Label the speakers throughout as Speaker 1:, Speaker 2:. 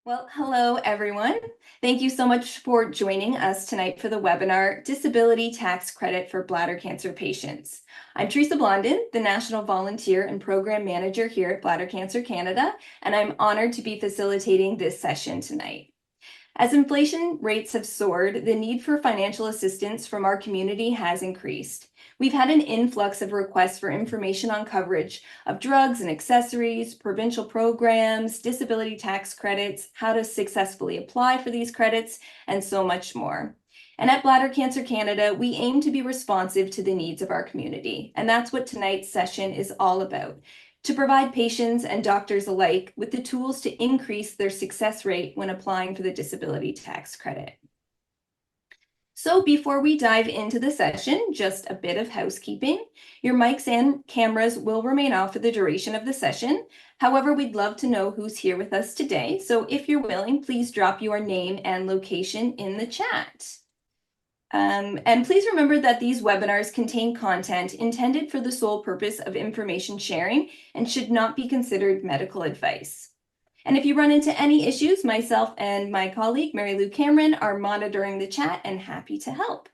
Speaker 1: Well, hello, everyone. Thank you so much for joining us tonight for the webinar, Disability Tax Credit for Bladder Cancer Patients. I'm Teresa Blondin, the National Volunteer and Program Manager here at Bladder Cancer Canada, and I'm honored to be facilitating this session tonight. As inflation rates have soared, the need for financial assistance from our community has increased. We've had an influx of requests for information on coverage of drugs and accessories, provincial programs, disability tax credits, how to successfully apply for these credits, and so much more. And at Bladder Cancer Canada, we aim to be responsive to the needs of our community. And that's what tonight's session is all about, to provide patients and doctors alike with the tools to increase their success rate when applying for the disability tax credit. So before we dive into the session, just a bit of housekeeping. Your mics and cameras will remain off for the duration of the session. However, we'd love to know who's here with us today. So if you're willing, please drop your name and location in the chat. And please remember that these webinars contain content intended for the sole purpose of information sharing and should not be considered medical advice. And if you run into any issues, myself and my colleague, Mary Lou Cameron, are monitoring the chat and happy to help.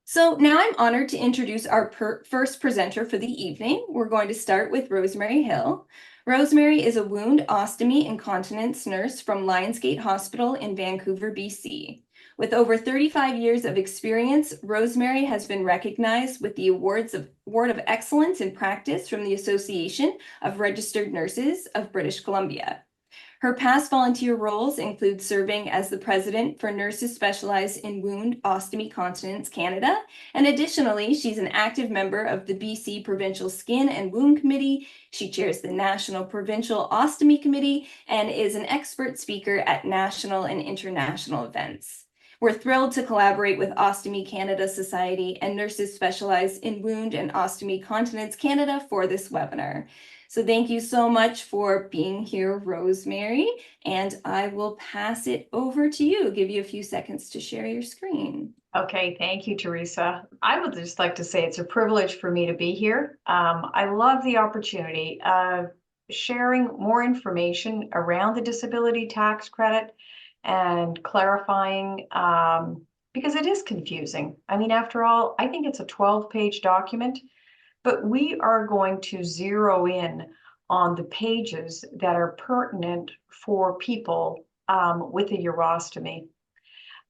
Speaker 1: So now I'm honored to introduce our first presenter for the evening. We're going to start with Rosemary Hill. Rosemary is a wound, ostomy, and continence nurse from Lionsgate Hospital in Vancouver, BC. With over 35 years of experience, Rosemary has been recognized with the Award of Excellence in Practice from the Association of Registered Nurses of British Columbia. Her past volunteer roles include serving as the president for Nurses Specialized in Wound, Ostomy, Continence Canada, and additionally, she's an active member of the BC Provincial Skin and Wound Committee. She chairs the National Provincial Ostomy Committee and is an expert speaker at national and international events. We're thrilled to collaborate with Ostomy Canada Society and Nurses Specialized in Wound and Ostomy Continence Canada for this webinar. So thank you so much for being here, Rosemary, and I will pass it over to you. Give you a few seconds to share your screen.
Speaker 2: Okay, thank you, Teresa. I would just like to say it's a privilege for me to be here. I love the opportunity of sharing more information around the disability tax credit and clarifying, because it is confusing. I mean, after all, I think it's a 12-page document, but we are going to zero in on the pages that are pertinent for people with a urostomy.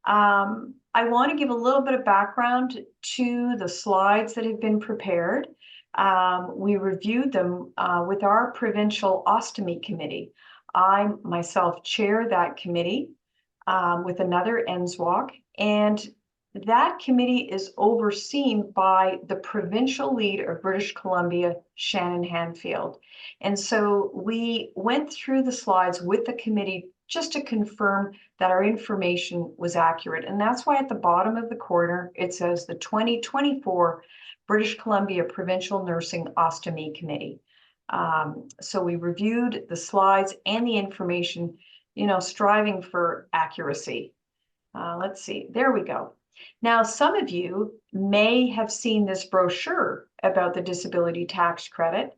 Speaker 2: I want to give a little bit of background to the slides that have been prepared. We reviewed them with our provincial ostomy committee. I myself chair that committee with another NSWOCC, and that committee is overseen by the provincial lead of British Columbia, Shannon Hanfield. And so we went through the slides with the committee just to confirm that our information was accurate. And that's why at the bottom of the corner, it says the 2024 British Columbia Provincial Nursing Ostomy Committee. So we reviewed the slides and the information, striving for accuracy. Let's see, there we go. Now, some of you may have seen this brochure about the disability tax credit.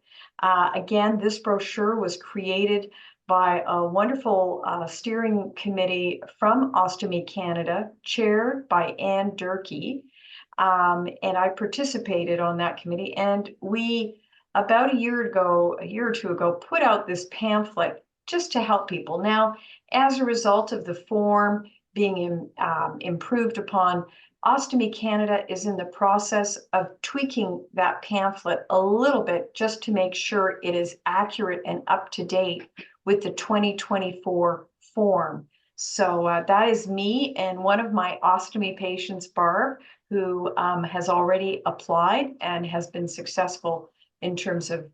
Speaker 2: Again, this brochure was created by a wonderful steering committee from Ostomy Canada, chaired by Anne Durkee. And I participated on that committee. And we, about a year or two ago, put out this pamphlet just to help people. Now, as a result of the form being improved upon, Ostomy Canada is in the process of tweaking that pamphlet a little bit just to make sure it is accurate and up to date with the 2024 form. So that is me and one of my ostomy patients, Barb, who has already applied and has been successful in terms of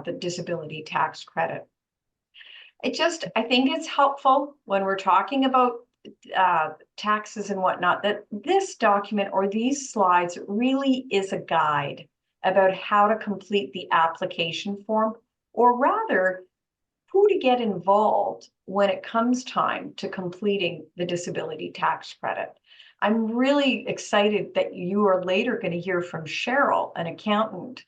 Speaker 2: the disability tax credit. I think it's helpful when we're talking about taxes and whatnot, that this document or these slides really is a guide about how to complete the application form, or rather, who to get involved when it comes time to completing the disability tax credit. I'm really excited that you are later going to hear from Cheryl, an accountant,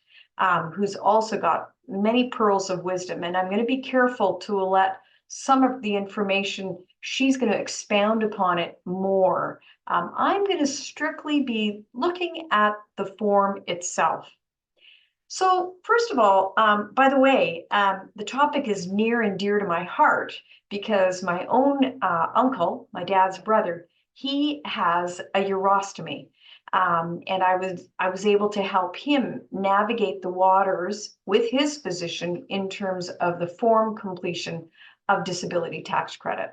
Speaker 2: who's also got many pearls of wisdom. And I'm going to be careful to let some of the information, she's going to expound upon it more. I'm going to strictly be looking at the form itself. So first of all, by the way, the topic is near and dear to my heart because my own uncle, my dad's brother, he has a urostomy. And I was able to help him navigate the waters with his physician in terms of the form completion of disability tax credit.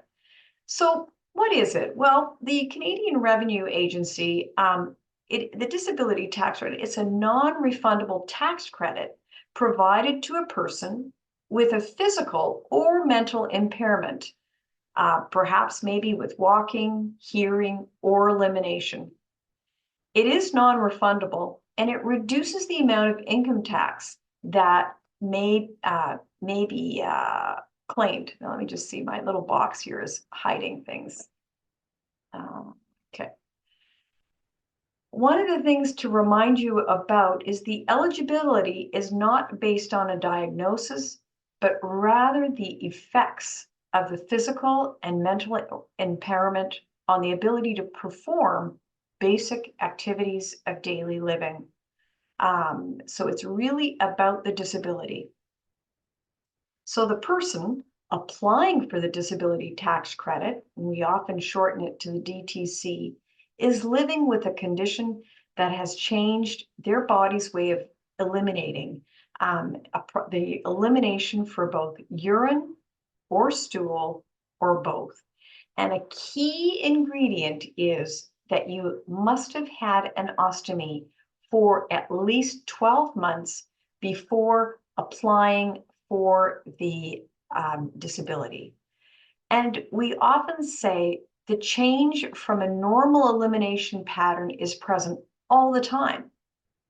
Speaker 2: So what is it? Well, the Canadian Revenue Agency, the disability tax credit, it's a non-refundable tax credit provided to a person with a physical or mental impairment, perhaps maybe with walking, hearing, or elimination. It is non-refundable and it reduces the amount of income tax that may be claimed. Now, let me just see, my little box here is hiding things. Okay. One of the things to remind you about is the eligibility is not based on a diagnosis, but rather the effects of the physical and mental impairment on the ability to perform basic activities of daily living. So it's really about the disability. So the person applying for the disability tax credit, and we often shorten it to the DTC, is living with a condition that has changed their body's way of eliminating, the elimination for both urine or stool or both. And a key ingredient is that you must have had an ostomy for at least 12 months before applying for the disability. And we often say the change from a normal elimination pattern is present all the time.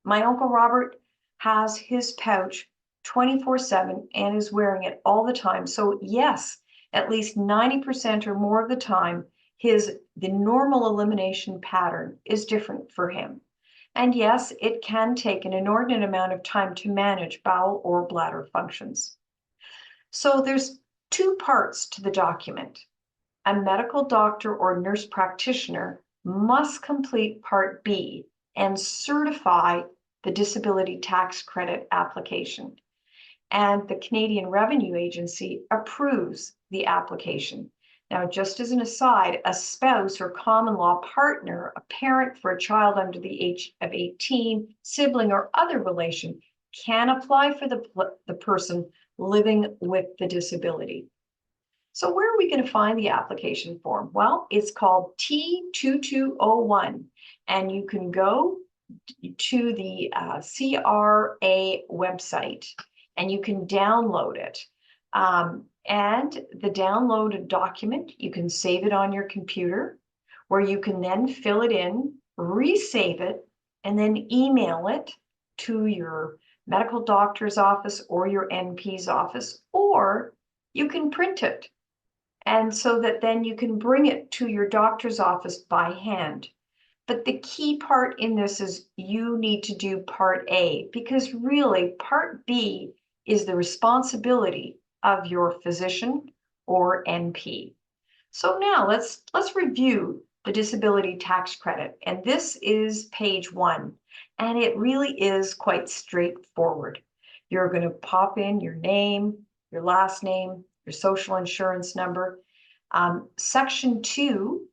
Speaker 2: My Uncle Robert has his pouch 24/7 and is wearing it all the time. So yes, at least 90% or more of the time, the normal elimination pattern is different for him. And yes, it can take an inordinate amount of time to manage bowel or bladder functions. So there's two parts to the document. A medical doctor or nurse practitioner must complete Part B and certify the disability tax credit application. And the Canadian Revenue Agency approves the application. Now, just as an aside, a spouse or common law partner, a parent for a child under the age of 18, sibling or other relation can apply for the person living with the disability. So where are we going to find the application form? Well, it's called T2201, and you can go to the CRA website and you can download it. And the downloaded document, you can save it on your computer, where you can then fill it in, resave it, and then email it to your medical doctor's office or your NP's office, or you can print it. And so that then you can bring it to your doctor's office by hand. But the key part in this is you need to do Part A, because really Part B is the responsibility of your physician or NP. So now let's review the disability tax credit. And this is page 1. And it really is quite straightforward. You're going to pop in your name, your last name, your social insurance number. Section 2,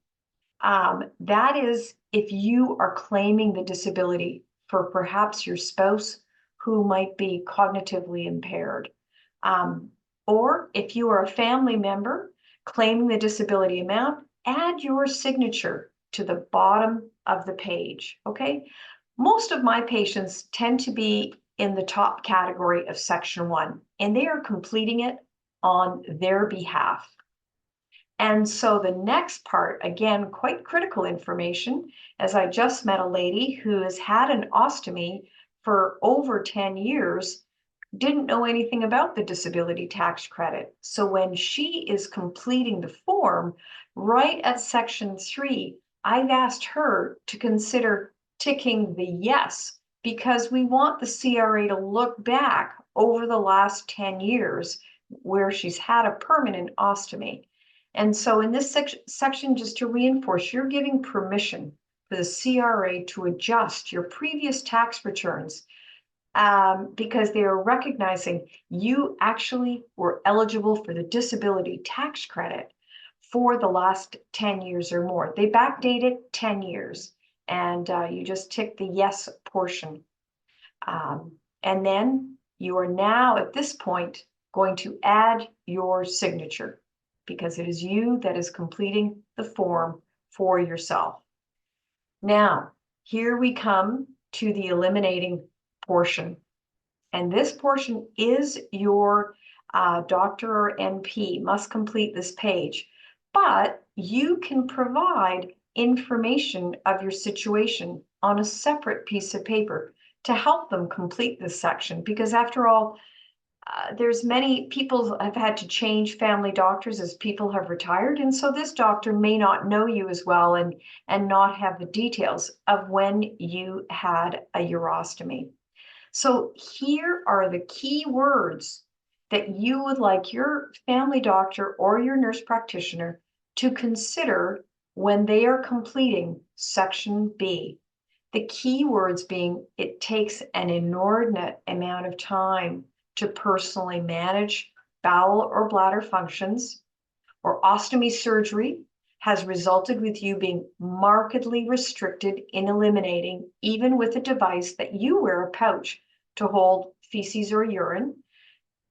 Speaker 2: that is if you are claiming the disability for perhaps your spouse who might be cognitively impaired. Or if you are a family member claiming the disability amount, add your signature to the bottom of the page, okay? Most of my patients tend to be in the top category of Section 1, and they are completing it on their behalf. And so the next part, again, quite critical information, as I just met a lady who has had an ostomy for over 10 years, didn't know anything about the disability tax credit. So when she is completing the form, right at Section 3, I've asked her to consider ticking the yes, because we want the CRA to look back over the last 10 years where she's had a permanent ostomy. And so in this section, just to reinforce, you're giving permission for the CRA to adjust your previous tax returns because they are recognizing you actually were eligible for the disability tax credit for the last 10 years or more. They backdate it 10 years, and you just tick the yes portion. And then you are now at this point going to add your signature because it is you that is completing the form for yourself. Now, here we come to the eliminating portion. And this portion is your doctor or NP must complete this page, but you can provide information of your situation on a separate piece of paper to help them complete this section, because after all, there's many people have had to change family doctors as people have retired, and so this doctor may not know you as well and not have the details of when you had a urostomy. So here are the key words that you would like your family doctor or your nurse practitioner to consider when they are completing section B. The key words being, it takes an inordinate amount of time to personally manage bowel or bladder functions, or ostomy surgery has resulted with you being markedly restricted in eliminating, even with a device that you wear a pouch to hold feces or urine,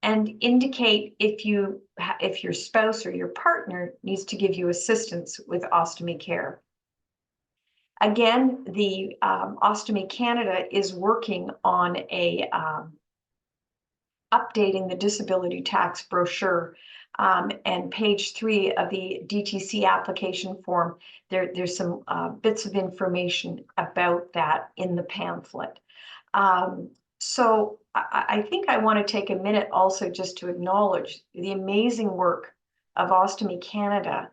Speaker 2: and indicate if your spouse or your partner needs to give you assistance with ostomy care. Again, the Ostomy Canada is working on a updating the disability tax brochure, and page 3 of the DTC application form, there's some bits of information about that in the pamphlet. So I think I want to take a minute also just to acknowledge the amazing work of Ostomy Canada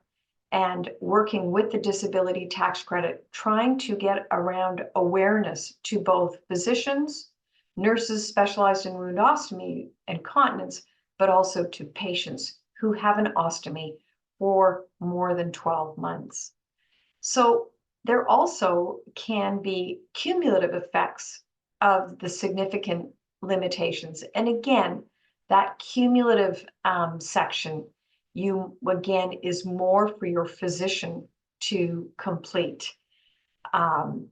Speaker 2: and working with the disability tax credit, trying to get around awareness to both physicians, nurses specialized in wound ostomy and continence, but also to patients who have an ostomy for more than 12 months. So there also can be cumulative effects of the significant limitations. And again, that cumulative section, again, is more for your physician to complete. And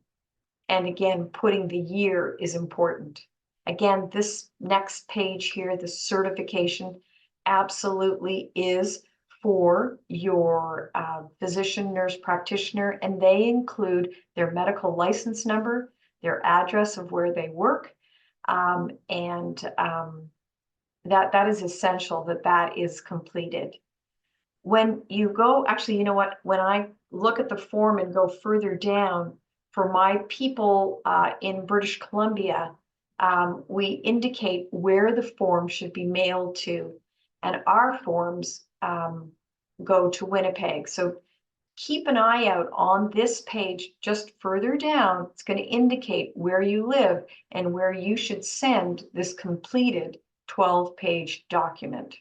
Speaker 2: again, putting the year is important. Again, this next page here, the certification, absolutely is for your physician, nurse practitioner, and they include their medical license number, their address of where they work, and that is essential that is completed. When you go, actually, you know what, when I look at the form and go further down, for my people in British Columbia, we indicate where the form should be mailed to, and our forms go to Winnipeg. So keep an eye out on this page just further down. It's going to indicate where you live and where you should send this completed 12-page document.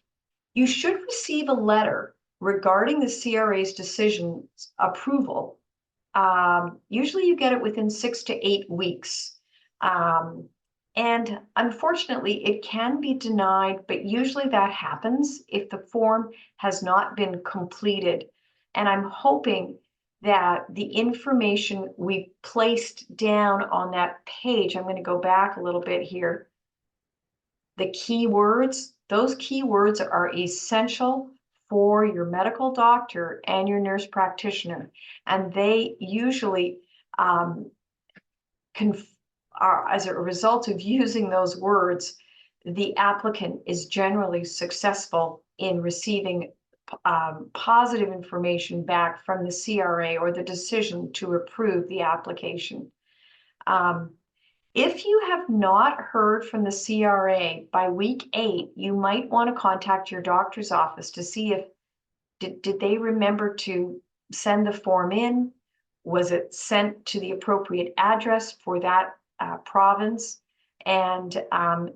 Speaker 2: You should receive a letter regarding the CRA's decision approval. Usually you get it within 6 to 8 weeks. And unfortunately, it can be denied, but usually that happens if the form has not been completed. And I'm hoping that the information we placed down on that page, I'm going to go back a little bit here. The keywords, those keywords are essential for your medical doctor and your nurse practitioner. And they usually are, as a result of using those words, the applicant is generally successful in receiving positive information back from the CRA or the decision to approve the application. If you have not heard from the CRA by week 8, you might want to contact your doctor's office to see if did they remember to send the form in? Was it sent to the appropriate address for that province? And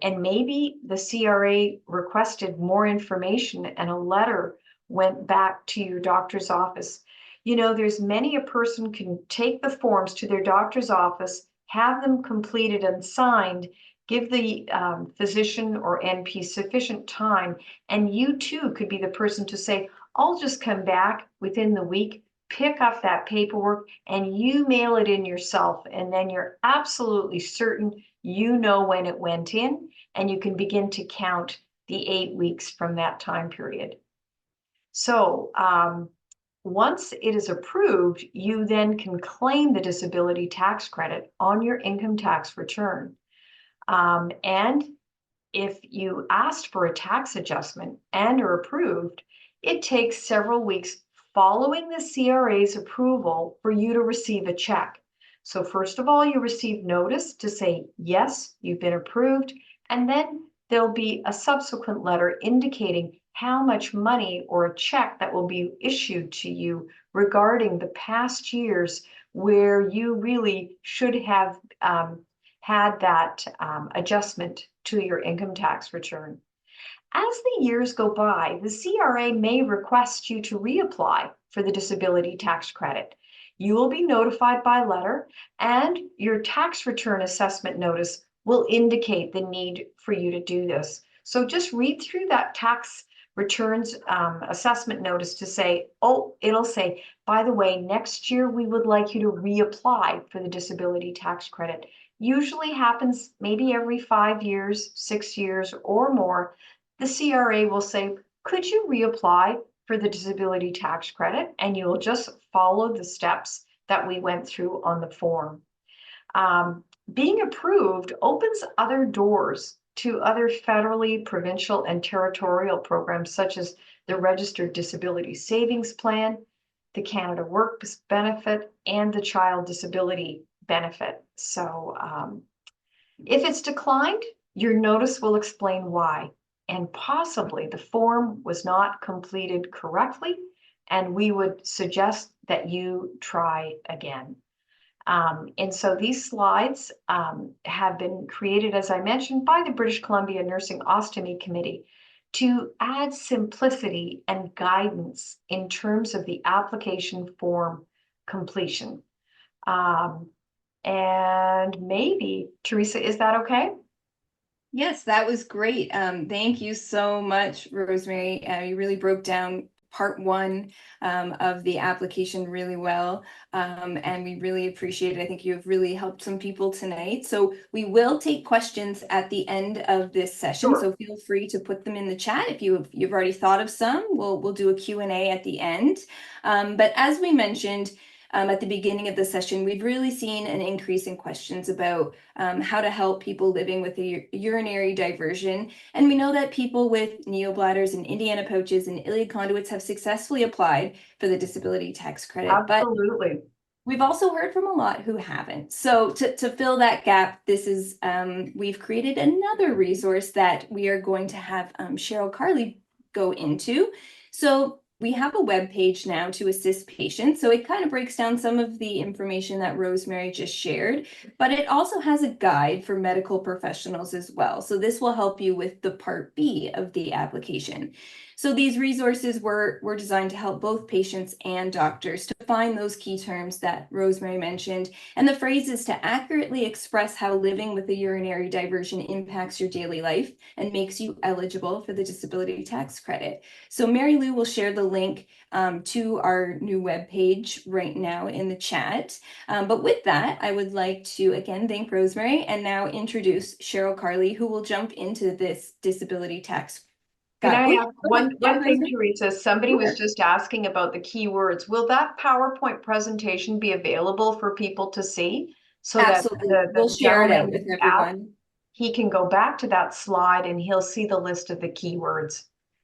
Speaker 2: maybe the CRA requested more information and a letter went back to your doctor's office. You know, there's many a person can take the forms to their doctor's office, have them completed and signed, give the physician or NP sufficient time, and you too could be the person to say, I'll just come back within the week, pick up that paperwork, and you mail it in yourself. And then you're absolutely certain you know when it went in, and you can begin to count the 8 weeks from that time period. So once it is approved, you then can claim the disability tax credit on your income tax return. And if you asked for a tax adjustment and are approved, it takes several weeks following the CRA's approval for you to receive a check. So first of all, you receive notice to say, yes, you've been approved. And then there'll be a subsequent letter indicating how much money or a check that will be issued to you regarding the past years where you really should have had that adjustment to your income tax return. As the years go by, the CRA may request you to reapply for the disability tax credit. You will be notified by letter, and your tax return assessment notice will indicate the need for you to do this. So just read through that tax returns assessment notice to say, oh, it'll say, by the way, next year we would like you to reapply for the disability tax credit. Usually happens maybe every 5 years, 6 years or more. The CRA will say, could you reapply for the disability tax credit? And you will just follow the steps that we went through on the form. Being approved opens other doors to other federally, provincial, and territorial programs, such as the Registered Disability Savings Plan, the Canada Works Benefit, and the Child Disability Benefit. So if it's declined, your notice will explain why. And possibly the form was not completed correctly, and we would suggest that you try again. And so these slides have been created, as I mentioned, by the British Columbia Nursing Ostomy Committee to add simplicity and guidance in terms of the application form completion. And maybe, Teresa, is that okay?
Speaker 1: Yes, that was great. Thank you so much, Rosemary. You really broke down part one of the application really well, and we really appreciate it. I think you have really helped some people tonight. So we will take questions at the end of this session.
Speaker 2: Sure.
Speaker 1: So feel free to put them in the chat. If you've already thought of some, we'll do a Q&A at the end. But as we mentioned, at the beginning of the session, we've really seen an increase in questions about how to help people living with a urinary diversion. And we know that people with neobladders and Indiana pouches and iliac conduits have successfully applied for the disability tax credit.
Speaker 2: Absolutely.
Speaker 1: But we've also heard from a lot who haven't. So to fill that gap, this is we've created another resource that we are going to have Cheryl Carley go into. So we have a web page now to assist patients. So it kind of breaks down some of the information that Rosemary just shared, but it also has a guide for medical professionals as well. So this will help you with the part B of the application. So these resources were designed to help both patients and doctors to find those key terms that Rosemary mentioned and the phrases to accurately express how living with a urinary diversion impacts your daily life and makes you eligible for the disability tax credit. So Mary Lou will share the link to our new webpage right now in the chat. But with that, I would like to again thank Rosemary and now introduce Cheryl Carley, who will jump into this disability tax.
Speaker 2: Can I have one thing, Teresa? Somebody was just asking about the keywords. Will that PowerPoint presentation be available for people to see? So
Speaker 1: Absolutely.
Speaker 2: that
Speaker 1: We'll share it out
Speaker 2: gentleman
Speaker 1: with everyone.
Speaker 2: He can go back to that slide and he'll see the list of the keywords.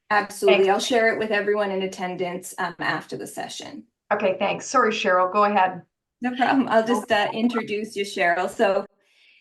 Speaker 1: Absolutely.
Speaker 2: Thanks.
Speaker 1: I'll share it with everyone in attendance after the session.
Speaker 2: Okay, thanks. Sorry, Cheryl, go ahead.
Speaker 1: No problem. I'll just introduce you, Cheryl. So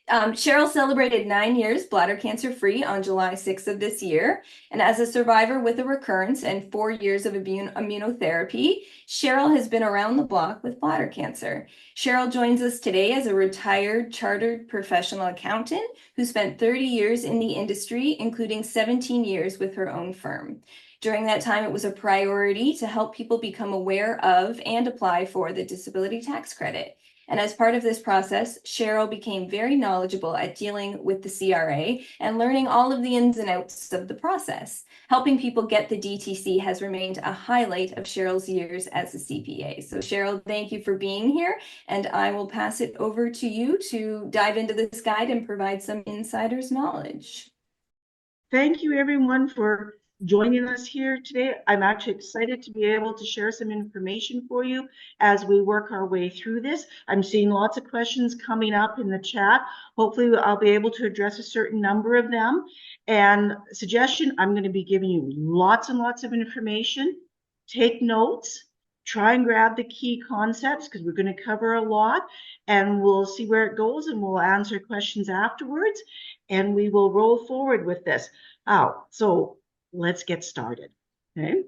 Speaker 1: Cheryl celebrated 9 years bladder cancer free on July 6th of this year. And as a survivor with a recurrence and 4 years of immunotherapy, Cheryl has been around the block with bladder cancer. Cheryl joins us today as a retired chartered professional accountant who spent 30 years in the industry, including 17 years with her own firm. During that time, it was a priority to help people become aware of and apply for the disability tax credit. And as part of this process, Cheryl became very knowledgeable at dealing with the CRA and learning all of the ins and outs of the process. Helping people get the DTC has remained a highlight of Cheryl's years as a CPA. So Cheryl, thank you for being here, and I will pass it over to you to dive into this guide and provide some insider's knowledge.
Speaker 3: Thank you everyone for joining us here today. I'm actually excited to be able to share some information for you as we work our way through this. I'm seeing lots of questions coming up in the chat. Hopefully I'll be able to address a certain number of them. And suggestion, I'm going to be giving you lots and lots of information. Take notes. Try and grab the key concepts because we're going to cover a lot, and we'll see where it goes, and we'll answer questions afterwards, and we will roll forward with this. So let's get started. Okay.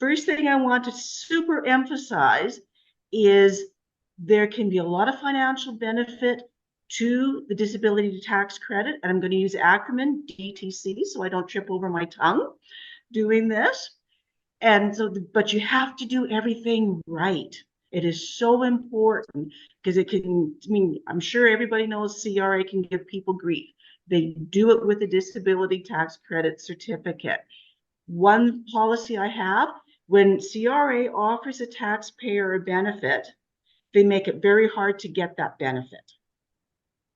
Speaker 3: First thing I want to super emphasize is there can be a lot of financial benefit to the disability tax credit, and I'm going to use acronym DTC so I don't trip over my tongue doing this. And so, but you have to do everything right. It is so important because it can, I mean, I'm sure everybody knows CRA can give people grief. They do it with a disability tax credit certificate. One policy I have, when CRA offers a taxpayer a benefit, they make it very hard to get that benefit.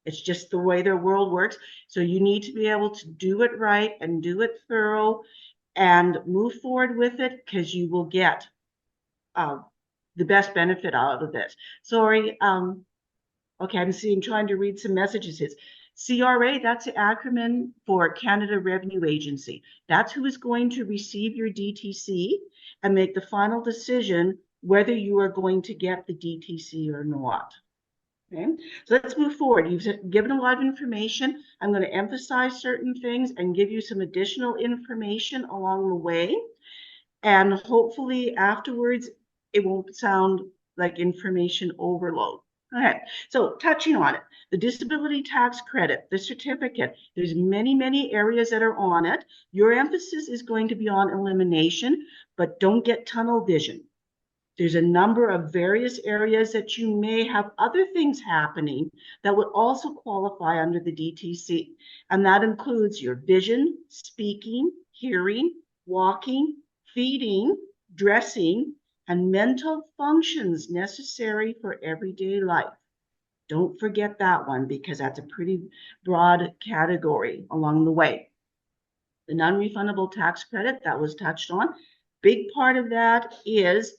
Speaker 3: It's just the way their world works. So you need to be able to do it right and do it thorough and move forward with it, because you will get the best benefit out of this. Sorry, okay, I'm trying to read some messages. It's CRA, that's the acronym for Canada Revenue Agency. That's who is going to receive your DTC and make the final decision whether you are going to get the DTC or not. Okay, so let's move forward. You've given a lot of information. I'm going to emphasize certain things and give you some additional information along the way. And hopefully afterwards, it won't sound like information overload. Okay, so touching on it, the disability tax credit, the certificate, there's many, many areas that are on it. Your emphasis is going to be on elimination, but don't get tunnel vision. There's a number of various areas that you may have other things happening that would also qualify under the DTC. And that includes your vision, speaking, hearing, walking, feeding, dressing, and mental functions necessary for everyday life. Don't forget that one, because that's a pretty broad category along the way. The non-refundable tax credit that was touched on, big part of that is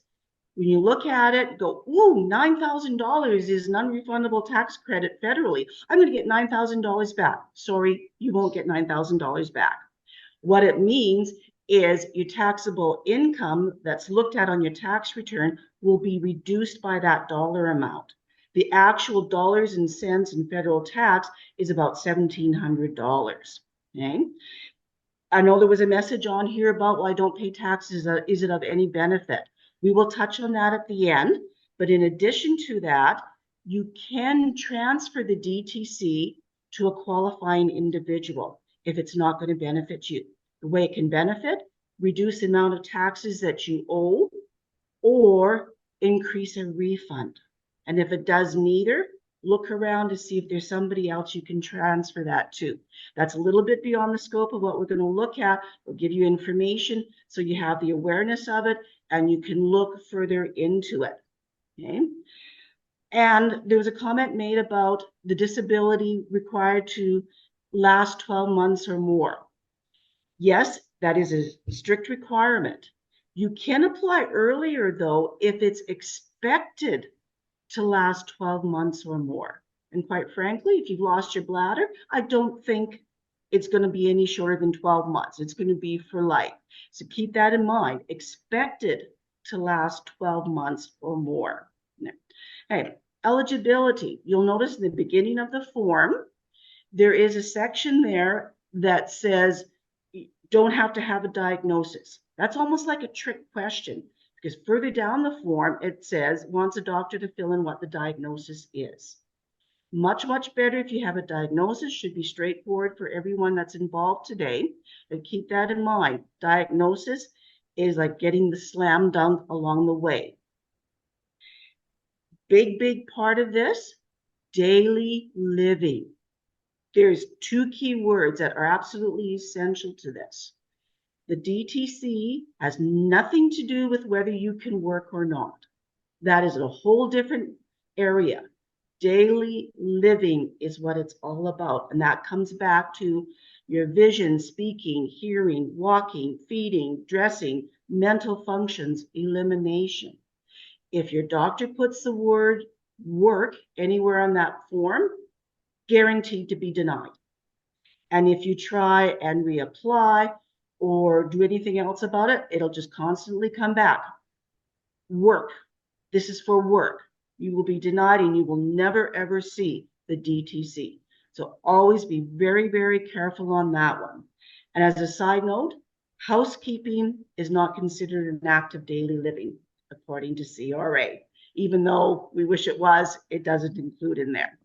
Speaker 3: when you look at it, go, ooh, $9,000 is non-refundable tax credit federally. I'm going to get $9,000 back. Sorry, you won't get $9,000 back. What it means is your taxable income that's looked at on your tax return will be reduced by that dollar amount. The actual dollars and cents in federal tax is about $1,700. Okay. I know there was a message on here about, well, I don't pay taxes. Is it of any benefit? We will touch on that at the end, but in addition to that, you can transfer the DTC to a qualifying individual if it's not going to benefit you. The way it can benefit, reduce the amount of taxes that you owe, or increase a refund. And if it does neither, look around to see if there's somebody else you can transfer that to. That's a little bit beyond the scope of what we're going to look at. We'll give you information so you have the awareness of it and you can look further into it. Okay. And there was a comment made about the disability required to last 12 months or more. Yes, that is a strict requirement. You can apply earlier though if it's expected to last 12 months or more. And quite frankly, if you've lost your bladder, I don't think it's going to be any shorter than 12 months. It's going to be for life. So keep that in mind. Expected to last 12 months or more. Okay. Eligibility. You'll notice in the beginning of the form, There is a section there that says you don't have to have a diagnosis. That's almost like a trick question, because further down the form, it says, wants a doctor to fill in what the diagnosis is. Much, much better if you have a diagnosis, should be straightforward for everyone that's involved today. But keep that in mind. Diagnosis is like getting the slam dunk along the way. Big part of this, daily living. There's two key words that are absolutely essential to this. The DTC has nothing to do with whether you can work or not. That is a whole different area. Daily living is what it's all about. And that comes back to your vision, speaking, hearing, walking, feeding, dressing, mental functions, elimination. If your doctor puts the word work anywhere on that form, guaranteed to be denied. And if you try and reapply or do anything else about it, it'll just constantly come back. Work. This is for work. You will be denied and you will never ever see the DTC. So always be very, very careful on that one. And as a side note, housekeeping is not considered an act of daily living, according to CRA. Even though we wish it was, it doesn't include in there.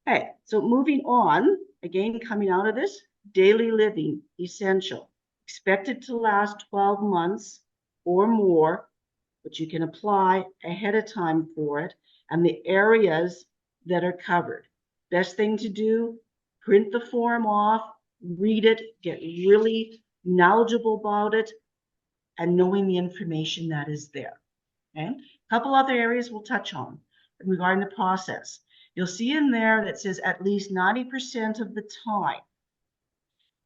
Speaker 3: Okay, so moving on, again, coming out of this, daily living, essential. Expected to last 12 months or more, but you can apply ahead of time for it, and the areas that are covered. Best thing to do, print the form off, read it, get really knowledgeable about it, and knowing the information that is there. Okay? A couple other areas we'll touch on regarding the process. You'll see in there that says at least 90% of the time.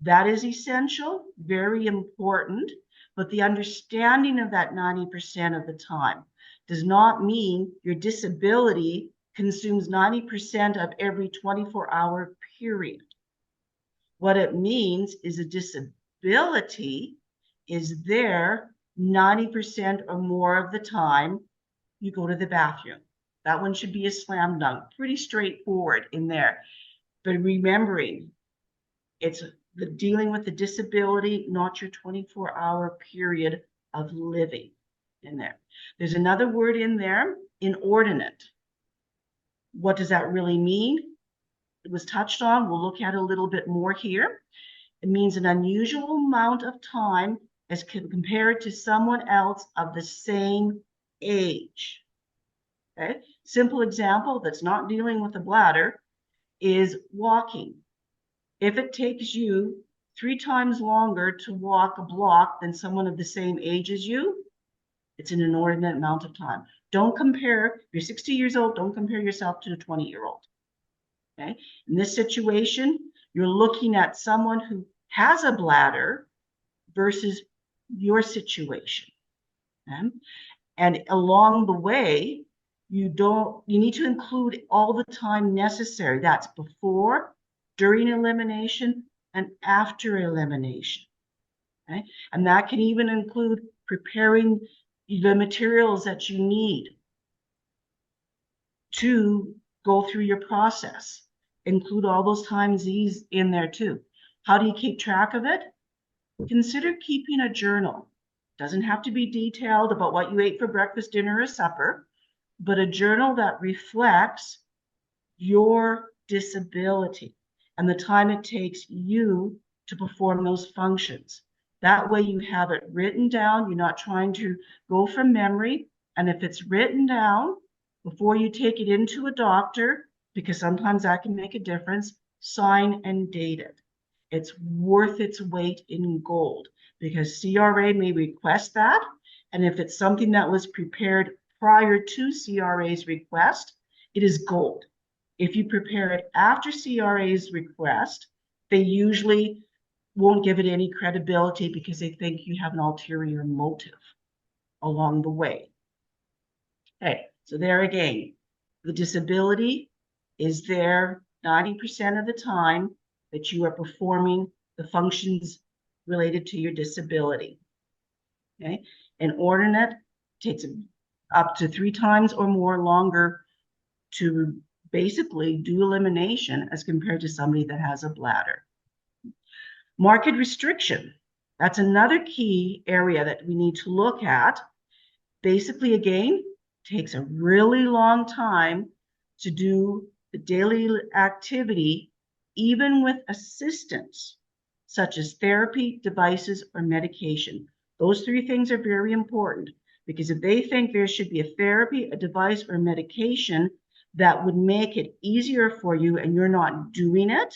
Speaker 3: That is essential, very important, but the understanding of that 90% of the time does not mean your disability consumes 90% of every 24-hour period. What it means is a disability is there 90% or more of the time you go to the bathroom. That one should be a slam dunk, pretty straightforward in there. But remembering, it's the dealing with the disability, not your 24-hour period of living in there. There's another word in there, inordinate. What does that really mean? It was touched on. We'll look at it a little bit more here. It means an unusual amount of time as compared to someone else of the same age. Okay? Simple example that's not dealing with the bladder is walking. If it takes you 3 times longer to walk a block than someone of the same age as you, it's an inordinate amount of time. Don't compare, you're 60 years old, don't compare yourself to a 20-year-old. Okay? In this situation, you're looking at someone who has a bladder versus your situation. Okay? And along the way, you need to include all the time necessary. That's before, during elimination, and after elimination. Okay? And that can even include preparing the materials that you need to go through your process. Include all those times these in there too. How do you keep track of it? Consider keeping a journal. Doesn't have to be detailed about what you ate for breakfast, dinner, or supper, but a journal that reflects your disability and the time it takes you to perform those functions. That way you have it written down. You're not trying to go from memory. And if it's written down before you take it into a doctor, because sometimes that can make a difference, sign and date it. It's worth its weight in gold because CRA may request that. And if it's something that was prepared prior to CRA's request, it is gold. If you prepare it after CRA's request, they usually won't give it any credibility because they think you have an ulterior motive along the way. Okay, so there again, the disability is there 90% of the time that you are performing the functions related to your disability. Okay, inordinate takes up to 3 times or more longer to basically do elimination as compared to somebody that has a bladder. Market restriction. That's another key area that we need to look at. Basically, again, takes a really long time to do the daily activity, even with assistance, such as therapy, devices, or medication. Those three things are very important, because if they think there should be a therapy, a device, or medication that would make it easier for you and you're not doing it,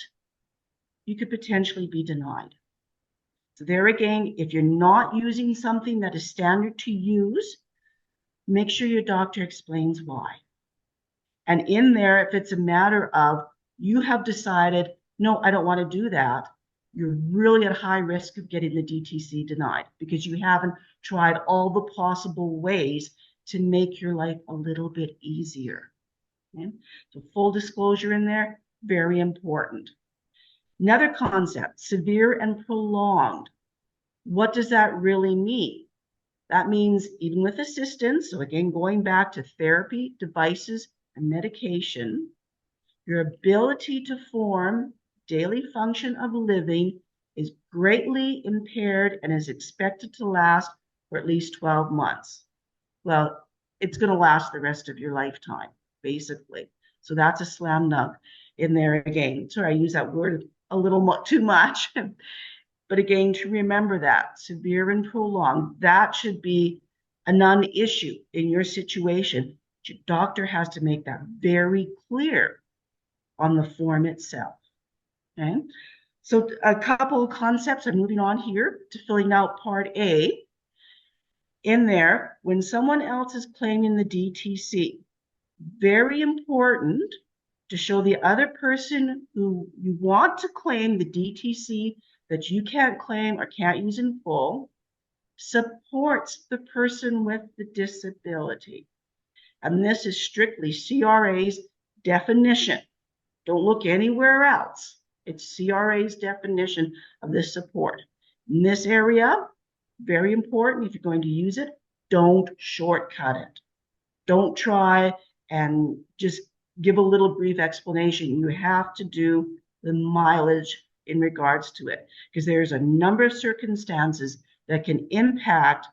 Speaker 3: you could potentially be denied. So there again, if you're not using something that is standard to use, make sure your doctor explains why. And in there, if it's a matter of you have decided, no, I don't want to do that, you're really at high risk of getting the DTC denied because you haven't tried all the possible ways to make your life a little bit easier. Okay? So full disclosure in there, very important. Another concept, severe and prolonged. What does that really mean? That means even with assistance, so again, going back to therapy, devices, and medication, your ability to form daily function of living is greatly impaired and is expected to last for at least 12 months. Well, it's going to last the rest of your lifetime, basically. So that's a slam dunk in there again. Sorry, I use that word a little too much. But again, to remember that severe and prolonged, that should be a non-issue in your situation. Your doctor has to make that very clear on the form itself. Okay, so a couple of concepts. I'm moving on here to filling out part A. In there, when someone else is claiming the DTC, very important to show the other person who you want to claim the DTC that you can't claim or can't use in full supports the person with the disability. And this is strictly CRA's definition. Don't look anywhere else. It's CRA's definition of this support. In this area, very important, if you're going to use it, don't shortcut it. Don't try and just give a little brief explanation. You have to do the mileage in regards to it, because there's a number of circumstances that can impact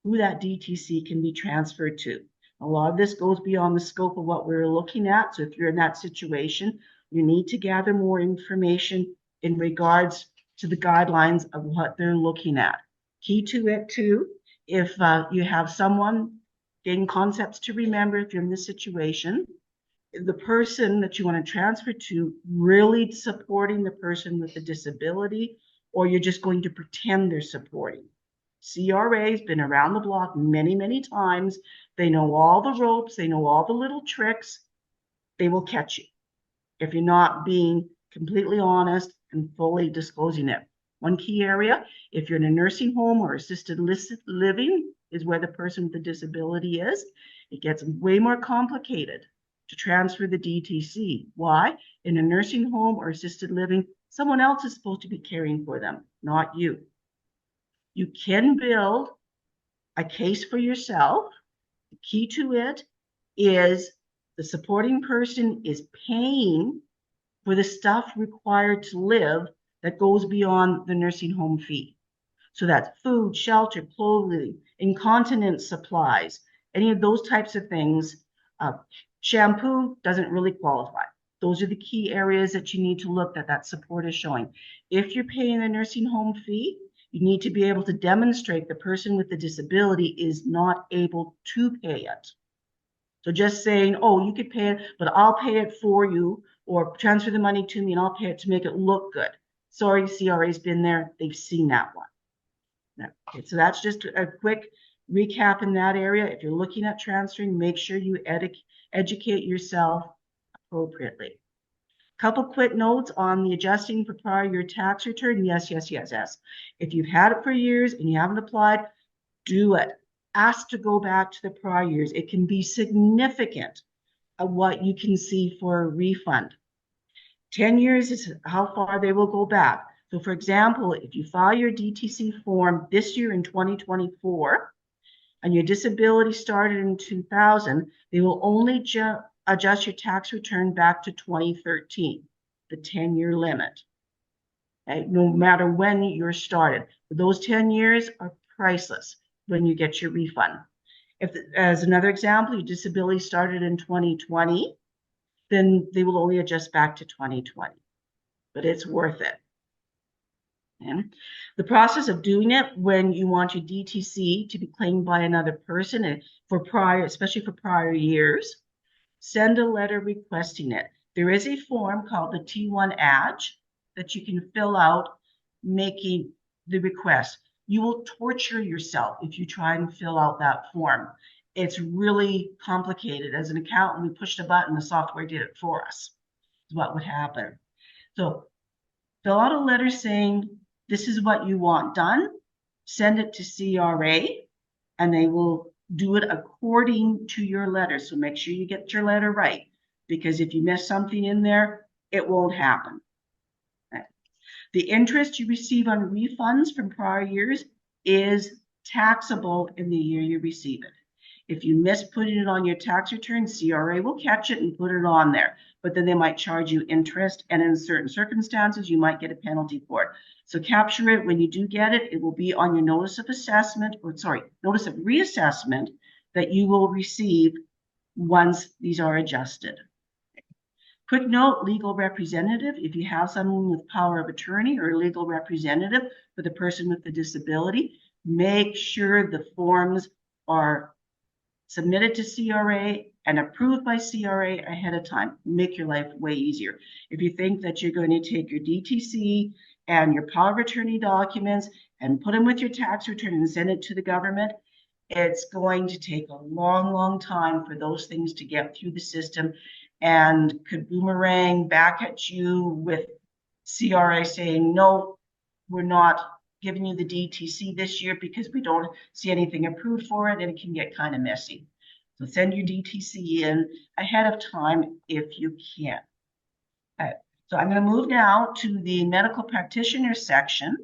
Speaker 3: who that DTC can be transferred to. A lot of this goes beyond the scope of what we're looking at. So if you're in that situation, you need to gather more information in regards to the guidelines of what they're looking at. Key to it too, if you have someone, getting concepts to remember if you're in this situation, the person that you want to transfer to really supporting the person with the disability, or you're just going to pretend they're supporting. CRA's been around the block many, many times. They know all the ropes. They know all the little tricks. They will catch you if you're not being completely honest and fully disclosing it. One key area, if you're in a nursing home or assisted living, is where the person with the disability is. It gets way more complicated to transfer the DTC. Why? In a nursing home or assisted living, someone else is supposed to be caring for them, not you. You can build a case for yourself. The key to it is the supporting person is paying for the stuff required to live that goes beyond the nursing home fee. So that's food, shelter, clothing, incontinence supplies, any of those types of things. Shampoo doesn't really qualify. Those are the key areas that you need to look at that support is showing. If you're paying the nursing home fee, you need to be able to demonstrate the person with the disability is not able to pay it. So just saying, oh, you could pay it, but I'll pay it for you, or transfer the money to me and I'll pay it to make it look good. Sorry, CRA's been there. They've seen that one. Okay, so that's just a quick recap in that area. If you're looking at transferring, make sure you educate yourself appropriately. Couple quick notes on the adjusting for prior year tax return. Yes. If you've had it for years and you haven't applied, do it. Ask to go back to the prior years. It can be significant of what you can see for a refund. 10 years is how far they will go back. So for example, if you file your DTC form this year in 2024, and your disability started in 2000, they will only adjust your tax return back to 2013, the 10-year limit. Okay? No matter when you're started. Those 10 years are priceless when you get your refund. If, as another example, your disability started in 2020, then they will only adjust back to 2020, but it's worth it. And the process of doing it when you want your DTC to be claimed by another person and for prior, especially for prior years, send a letter requesting it. There is a form called the T1 ADGE that you can fill out making the request. You will torture yourself if you try and fill out that form. It's really complicated. As an accountant, we pushed a button, the software did it for us. Is what would happen. So fill out a letter saying this is what you want done, send it to CRA, and they will do it according to your letter. So make sure you get your letter right, because if you miss something in there, it won't happen. Okay. The interest you receive on refunds from prior years is taxable in the year you receive it. If you miss putting it on your tax return, CRA will catch it and put it on there, but then they might charge you interest, and in certain circumstances, you might get a penalty for it. So capture it when you do get it. It will be on your notice of assessment, or sorry, notice of reassessment that you will receive once these are adjusted. Quick note, legal representative, if you have someone with power of attorney or a legal representative for the person with the disability, make sure the forms are submitted to CRA and approved by CRA ahead of time. Make your life way easier. If you think that you're going to take your DTC and your power of attorney documents and put them with your tax return and send it to the government, it's going to take a long, long time for those things to get through the system and could boomerang back at you with CRA saying, no, we're not giving you the DTC this year because we don't see anything approved for it, and it can get kind of messy. So send your DTC in ahead of time if you can. Okay. So I'm going to move now to the medical practitioner section.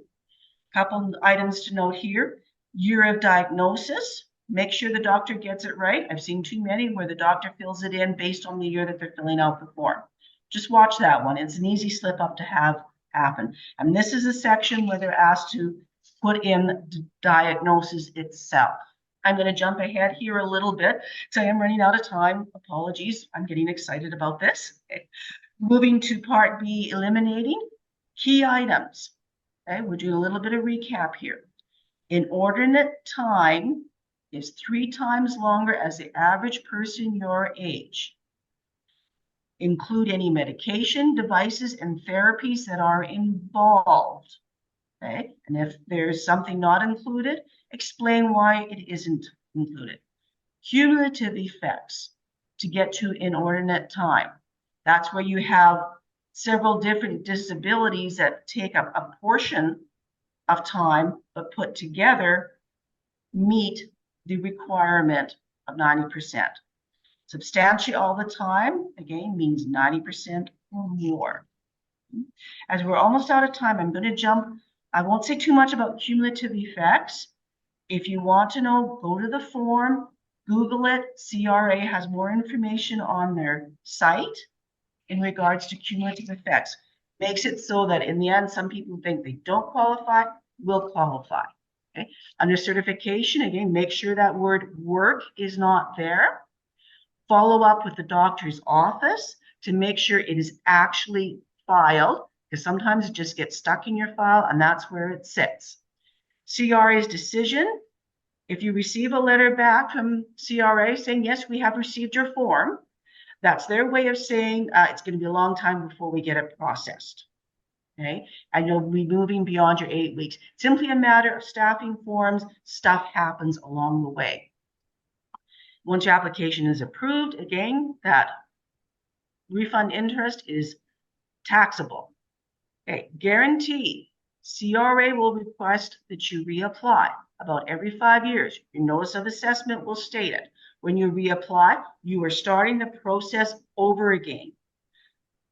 Speaker 3: Couple items to note here. Year of diagnosis. Make sure the doctor gets it right. I've seen too many where the doctor fills it in based on the year that they're filling out the form. Just watch that one. It's an easy slip up to have happen. And this is a section where they're asked to put in the diagnosis itself. I'm going to jump ahead here a little bit, so I am running out of time. Apologies. I'm getting excited about this. Okay. Moving to part B, eliminating key items. Okay, we're doing a little bit of recap here. Inordinate time is 3 times longer as the average person your age. Include any medication, devices, and therapies that are involved. Okay, and if there's something not included, explain why it isn't included. Cumulative effects to get to inordinate time. That's where you have several different disabilities that take up a portion of time, but put together meet the requirement of 90%. Substantially all the time, again, means 90% or more. As we're almost out of time, I'm going to jump. I won't say too much about cumulative effects. If you want to know, go to the form, Google it. CRA has more information on their site in regards to cumulative effects. Makes it so that in the end, some people think they don't qualify, will qualify. Okay. Under certification, again, make sure that word work is not there. Follow up with the doctor's office to make sure it is actually filed, because sometimes it just gets stuck in your file and that's where it sits. CRA's decision, if you receive a letter back from CRA saying, yes, we have received your form, that's their way of saying it's going to be a long time before we get it processed. Okay, and you'll be moving beyond your 8 weeks. Simply a matter of staffing forms. Stuff happens along the way. Once your application is approved, again, that refund interest is taxable. Okay, guarantee. CRA will request that you reapply about every 5 years. Your notice of assessment will state it. When you reapply, you are starting the process over again.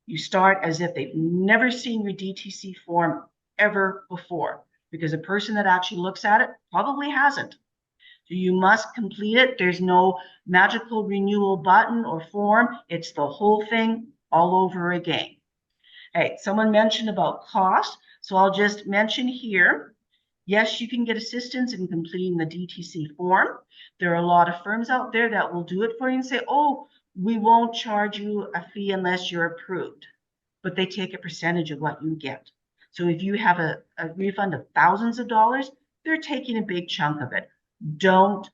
Speaker 3: You start as if they've never seen your DTC form ever before, because a person that actually looks at it probably hasn't. So you must complete it. There's no magical renewal button or form. It's the whole thing all over again. Hey, someone mentioned about cost, so I'll just mention here, yes, you can get assistance in completing the DTC form. There are a lot of firms out there that will do it for you and say, oh, we won't charge you a fee unless you're approved, but they take a percentage of what you get. So if you have a refund of thousands of dollars, they're taking a big chunk of it. Don't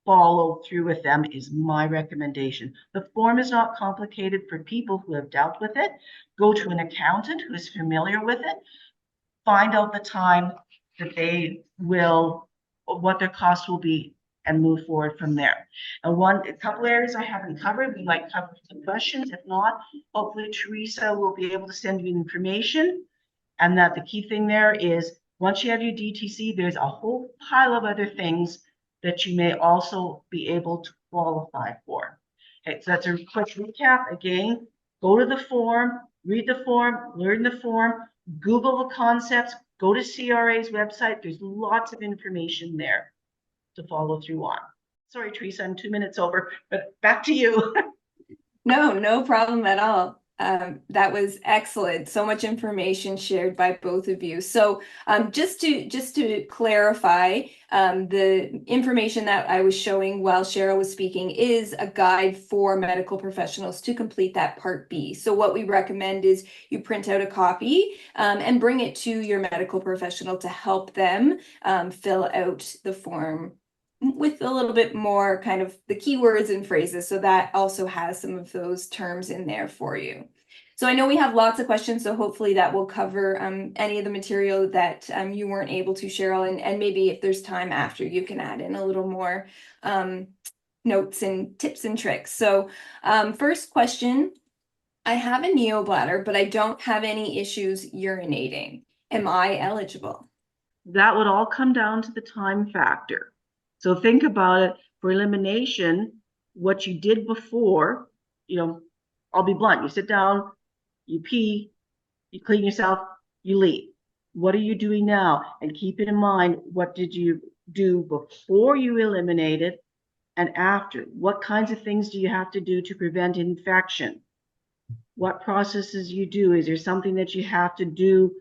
Speaker 3: follow through with them is my recommendation. The form is not complicated for people who have dealt with it. Go to an accountant who is familiar with it. Find out the time that they will, what their costs will be, and move forward from there. And a couple areas I haven't covered, we might cover some questions. If not, hopefully Teresa will be able to send you information. And that the key thing there is once you have your DTC, there's a whole pile of other things that you may also be able to qualify for. Okay, so that's a quick recap. Again, go to the form, read the form, learn the form, Google the concepts, go to CRA's website. There's lots of information there to follow through on. Sorry, Teresa, I'm 2 minutes over, but back to you.
Speaker 1: No problem at all. That was excellent. So much information shared by both of you. So just to clarify, the information that I was showing while Cheryl was speaking is a guide for medical professionals to complete that Part B. So what we recommend is you print out a copy and bring it to your medical professional to help them fill out the form with a little bit more kind of the keywords and phrases. So that also has some of those terms in there for you. So I know we have lots of questions, so hopefully that will cover any of the material that you weren't able to, Cheryl, and maybe if there's time after, you can add in a little more notes and tips and tricks. So first question, I have a neobladder, but I don't have any issues urinating. Am I eligible?
Speaker 3: That would all come down to the time factor. So think about it for elimination, what you did before, I'll be blunt. You sit down, you pee, you clean yourself, you leave. What are you doing now? And keep it in mind, what did you do before you eliminated and after? What kinds of things do you have to do to prevent infection? What processes you do? Is there something that you have to do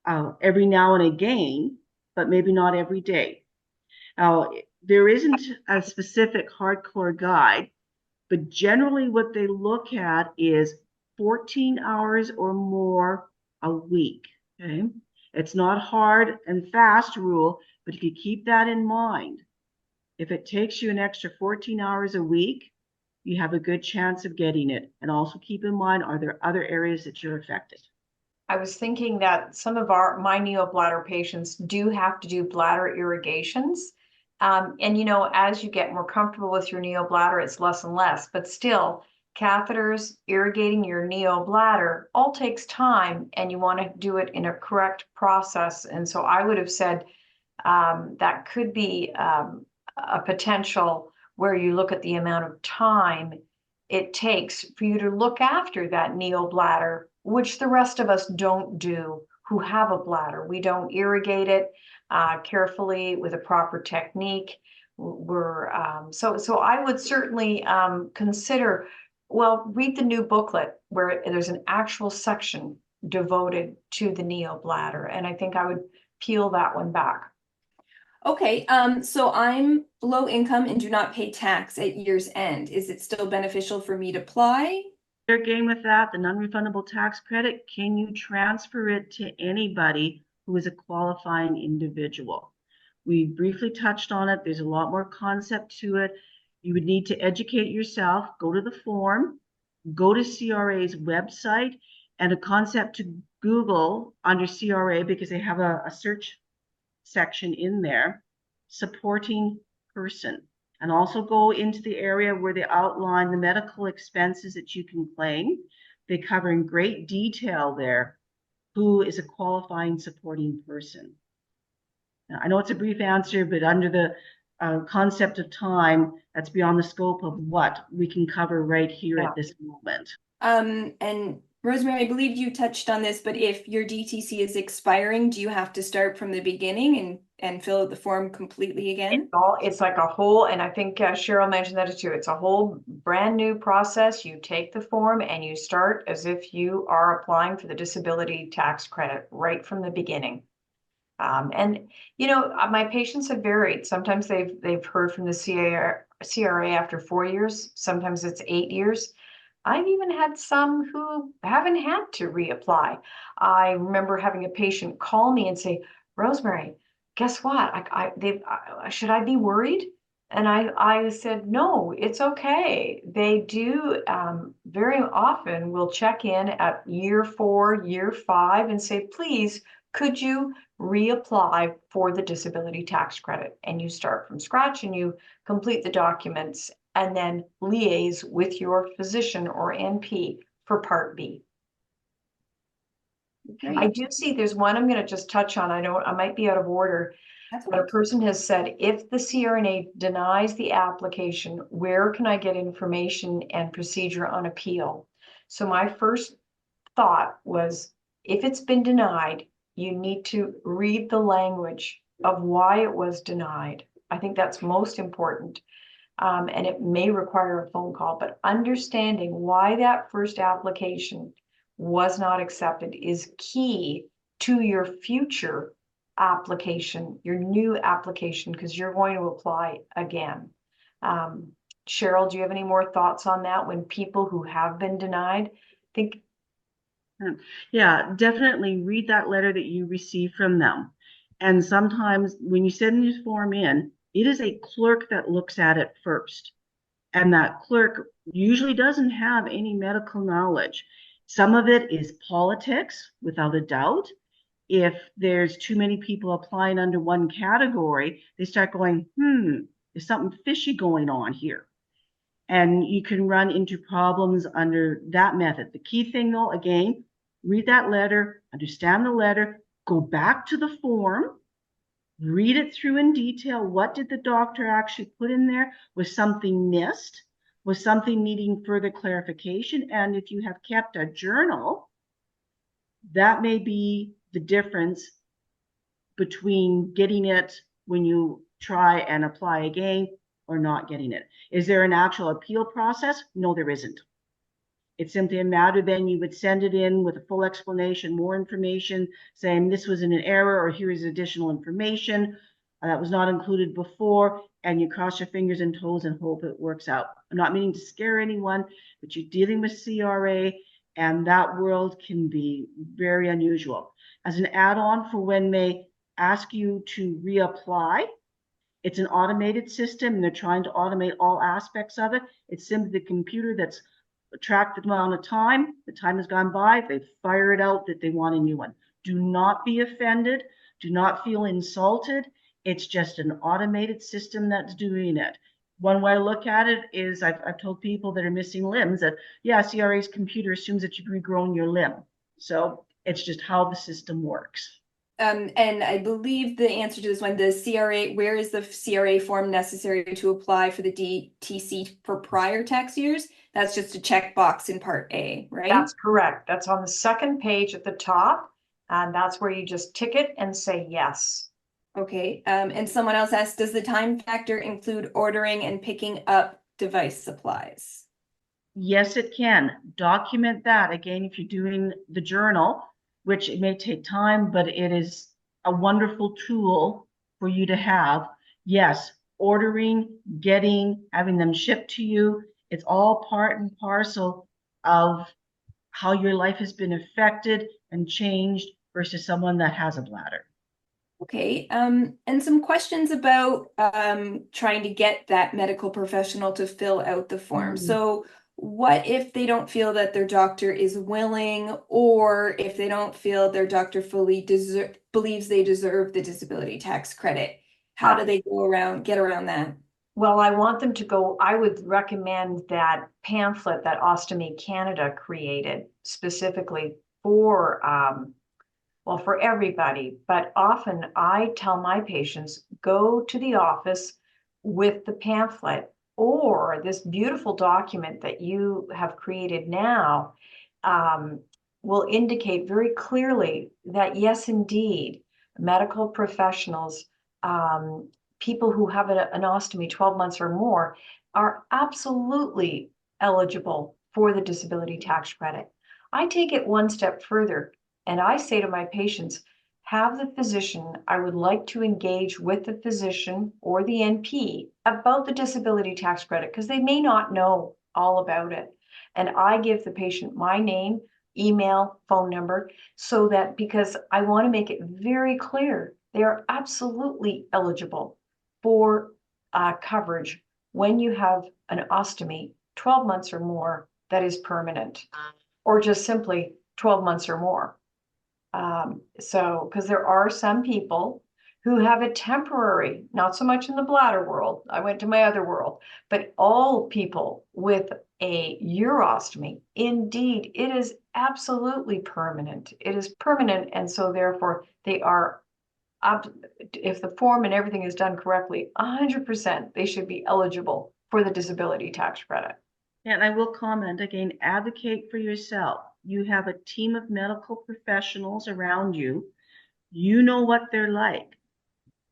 Speaker 3: every now and again, but maybe not every day? Now, there isn't a specific hardcore guide, but generally what they look at is 14 hours or more a week, okay? It's not hard and fast rule, but if you keep that in mind, if it takes you an extra 14 hours a week, you have a good chance of getting it. And also keep in mind, are there other areas that you're affected?
Speaker 2: I was thinking that some of my neobladder patients do have to do bladder irrigations. And as you get more comfortable with your neobladder, it's less and less, but still catheters, irrigating your neobladder all takes time, and you want to do it in a correct process. And so I would have said that could be a potential where you look at the amount of time it takes for you to look after that neobladder, which the rest of us don't do who have a bladder. We don't irrigate it carefully with a proper technique. So I would certainly consider, read the new booklet where there's an actual section devoted to the neobladder, and I think I would peel that one back.
Speaker 1: Okay, so I'm low income and do not pay tax at year's end. Is it still beneficial for me to apply?
Speaker 3: Fair game with that, the non-refundable tax credit, can you transfer it to anybody who is a qualifying individual? We briefly touched on it. There's a lot more concept to it. You would need to educate yourself, go to the form, go to CRA's website, and a concept to Google under CRA, because they have a search section in there, supporting person, and also go into the area where they outline the medical expenses that you can claim. They cover in great detail there who is a qualifying supporting person. Now, I know it's a brief answer, but under the concept of time, that's beyond the scope of what we can cover right here at this moment.
Speaker 1: And Rosemary, I believe you touched on this, but if your DTC is expiring, do you have to start from the beginning and fill out the form completely again?
Speaker 2: It's like a whole, and I think Cheryl mentioned that too. It's a whole brand new process. You take the form and you start as if you are applying for the disability tax credit right from the beginning. And my patients have varied. Sometimes they've heard from the CRA after 4 years. Sometimes it's 8 years. I've even had some who haven't had to reapply. I remember having a patient call me and say, Rosemary, guess what? Should I be worried? And I said, no, it's okay. They do very often will check in at year 4, year 5 and say, please, could you reapply for the disability tax credit? And you start from scratch and you complete the documents and then liaise with your physician or NP for Part B.
Speaker 1: Great.
Speaker 2: I do see there's one I'm going to just touch on. I might be out of order.
Speaker 1: That's
Speaker 2: But a
Speaker 1: okay.
Speaker 2: person has said, if the CRNA denies the application, where can I get information and procedure on appeal? So my first thought was, if it's been denied, you need to read the language of why it was denied. I think that's most important. And it may require a phone call, but understanding why that first application was not accepted is key to your future application, your new application, because you're going to apply again. Cheryl, do you have any more thoughts on that when people who have been denied think?
Speaker 3: Yeah, definitely read that letter that you receive from them. And sometimes when you send this form in, it is a clerk that looks at it first. And that clerk usually doesn't have any medical knowledge. Some of it is politics, without a doubt. If there's too many people applying under one category, they start going, there's something fishy going on here. And you can run into problems under that method. The key thing though, again, read that letter, understand the letter, go back to the form, read it through in detail. What did the doctor actually put in there? Was something missed? Was something needing further clarification? And if you have kept a journal, that may be the difference between getting it when you try and apply again or not getting it. Is there an actual appeal process? No, there isn't. It's simply a matter then you would send it in with a full explanation, more information, saying this was an error or here is additional information that was not included before, and you cross your fingers and toes and hope it works out. I'm not meaning to scare anyone, but you're dealing with CRA, and that world can be very unusual. As an add-on for when they ask you to reapply, it's an automated system, and they're trying to automate all aspects of it. It's simply the computer that's tracked the amount of time, the time has gone by, they fire it out that they want a new one. Do not be offended. Do not feel insulted. It's just an automated system that's doing it. One way to look at it is I've told people that are missing limbs that, yeah, CRA's computer assumes that you've regrown your limb. So it's just how the system works.
Speaker 1: And I believe the answer to this one, the CRA, where is the CRA form necessary to apply for the DTC for prior tax years? That's just a checkbox in Part A, right?
Speaker 2: That's correct. That's on the second page at the top. And that's where you just tick it and say yes.
Speaker 1: Okay. And someone else asked, does the time factor include ordering and picking up device supplies?
Speaker 3: Yes, it can. Document that. Again, if you're doing the journal, which it may take time, but it is a wonderful tool for you to have. Yes, ordering, getting, having them shipped to you, it's all part and parcel of how your life has been affected and changed versus someone that has a bladder.
Speaker 1: Okay, and some questions about trying to get that medical professional to fill out the form. So what if they don't feel that their doctor is willing, or if they don't feel their doctor fully believes they deserve the disability tax credit? How do they get around that?
Speaker 2: Well, I want them to go, I would recommend that pamphlet that Ostomy Canada created specifically for, well, for everybody. But often I tell my patients, go to the office with the pamphlet or this beautiful document that you have created now. will indicate very clearly that yes, indeed, medical professionals, people who have an ostomy 12 months or more are absolutely eligible for the disability tax credit. I take it one step further and I say to my patients, have the physician, I would like to engage with the physician or the NP about the disability tax credit because they may not know all about it. And I give the patient my name, email, phone number, so that because I want to make it very clear, they are absolutely eligible for coverage when you have an ostomy 12 months or more that is permanent, or just simply 12 months or more. So, because there are some people who have a temporary, not so much in the bladder world, I went to my other world, but all people with a urostomy, indeed, it is absolutely permanent. It is permanent, and so therefore they are up, if the form and everything is done correctly, 100% they should be eligible for the disability tax credit.
Speaker 3: And I will comment again, advocate for yourself. You have a team of medical professionals around you. You know what they're like.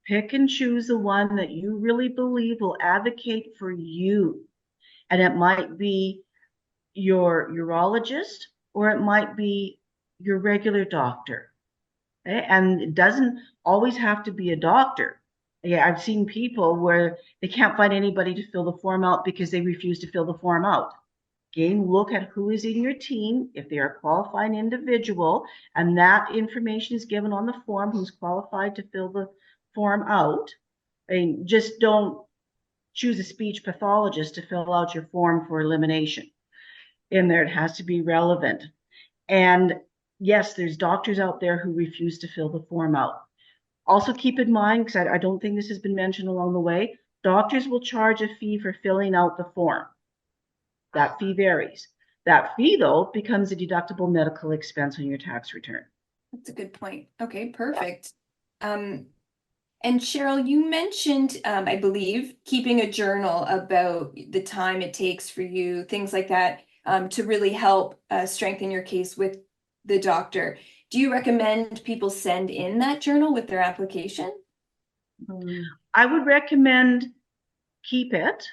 Speaker 3: Pick and choose the one that you really believe will advocate for you. And it might be your urologist or it might be your regular doctor. Okay? And it doesn't always have to be a doctor. Yeah, I've seen people where they can't find anybody to fill the form out because they refuse to fill the form out. Again, look at who is in your team, if they are a qualified individual, and that information is given on the form, who's qualified to fill the form out. I mean, just don't choose a speech pathologist to fill out your form for elimination. In there, it has to be relevant. And yes, there's doctors out there who refuse to fill the form out. Also keep in mind, because I don't think this has been mentioned along the way, doctors will charge a fee for filling out the form. That fee varies. That fee, though, becomes a deductible medical expense on your tax return.
Speaker 1: That's a good point. Okay, perfect. And Cheryl, you mentioned, I believe, keeping a journal about the time it takes for you, things like that, to really help strengthen your case with the doctor. Do you recommend people send in that journal with their application?
Speaker 3: I would recommend keep it.